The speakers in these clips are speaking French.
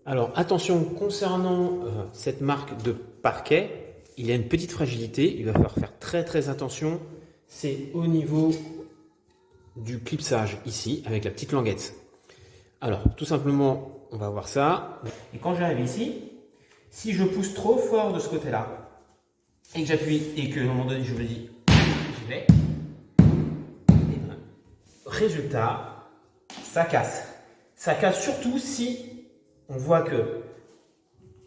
Alors attention, concernant cette marque de parquet, il y a une petite fragilité, il va falloir faire très attention, c'est au niveau du clipsage ici, avec la petite languette. Alors tout simplement, on va voir ça. Et quand j'arrive ici, si je pousse trop fort de ce côté-là, et que j'appuie, et que à un moment donné je me dis, j'y vais, et ben, résultat, ça casse. Ça casse surtout si on voit que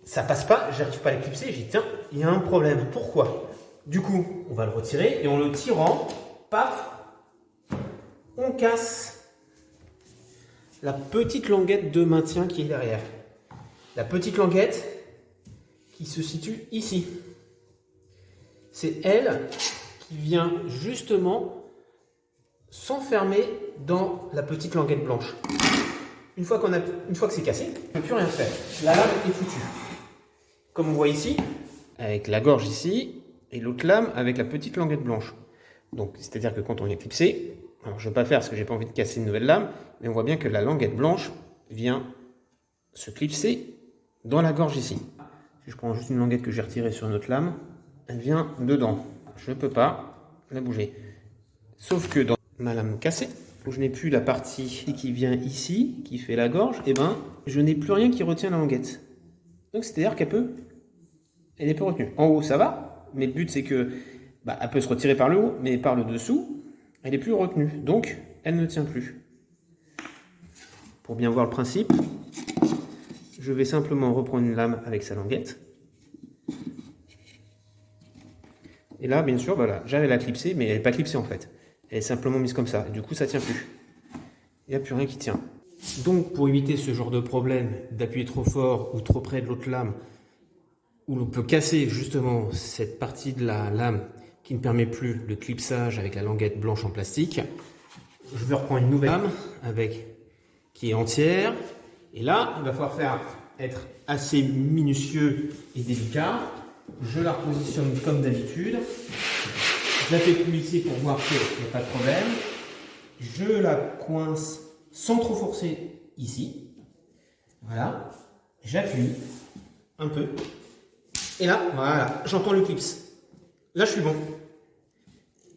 ça passe pas, j'arrive pas à l'éclipser, j'ai dit tiens, il y a un problème. Pourquoi? Du coup, on va le retirer et en le tirant, paf, on casse la petite languette de maintien qui est derrière. La petite languette qui se situe ici. C'est elle qui vient justement s'enfermer dans la petite languette blanche. Une fois que c'est cassé, on ne peut plus rien faire. La lame est foutue. Comme on voit ici, avec la gorge ici, et l'autre lame avec la petite languette blanche. Donc, c'est-à-dire que quand on vient clipser, alors je ne vais pas le faire parce que j'ai pas envie de casser une nouvelle lame, mais on voit bien que la languette blanche vient se clipser dans la gorge ici. Si je prends juste une languette que j'ai retirée sur une autre lame, elle vient dedans. Je ne peux pas la bouger. Sauf que dans ma lame cassée, où je n'ai plus la partie qui vient ici, qui fait la gorge, et ben je n'ai plus rien qui retient la languette. Donc c'est-à-dire elle n'est pas retenue. En haut ça va, mais le but c'est que elle peut se retirer par le haut, mais par le dessous, elle n'est plus retenue. Donc elle ne tient plus. Pour bien voir le principe, je vais simplement reprendre une lame avec sa languette. Et là, bien sûr, voilà, j'arrive à la clipser, mais elle n'est pas clipsée en fait. Elle est simplement mise comme ça. Et du coup, ça ne tient plus. Il n'y a plus rien qui tient. Donc, pour éviter ce genre de problème d'appuyer trop fort ou trop près de l'autre lame, où l'on peut casser justement cette partie de la lame qui ne permet plus le clipsage avec la languette blanche en plastique, je vais reprendre une nouvelle lame qui est entière. Et là, il va falloir être assez minutieux et délicat. Je la repositionne comme d'habitude. Je la fais plisser pour voir qu'il n'y a pas de problème. Je la coince sans trop forcer ici. Voilà. J'appuie un peu. Et là, voilà, j'entends le clips. Là, je suis bon.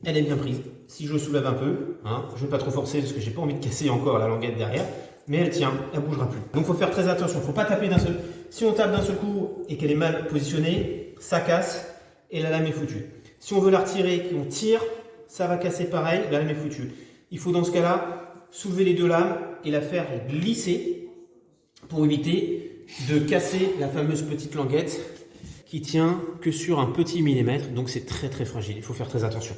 Elle est bien prise. Si je le soulève un peu, je ne vais pas trop forcer parce que j'ai pas envie de casser encore la languette derrière. Mais elle tient, elle ne bougera plus. Donc, il faut faire très attention. Il ne faut pas taper d'un seul. Si on tape d'un seul coup et qu'elle est mal positionnée, ça casse et la lame est foutue. Si on veut la retirer et qu'on tire, ça va casser pareil, la lame est foutue. Il faut dans ce cas-là soulever les deux lames et la faire glisser pour éviter de casser la fameuse petite languette qui tient que sur un petit millimètre. Donc c'est très fragile, il faut faire très attention.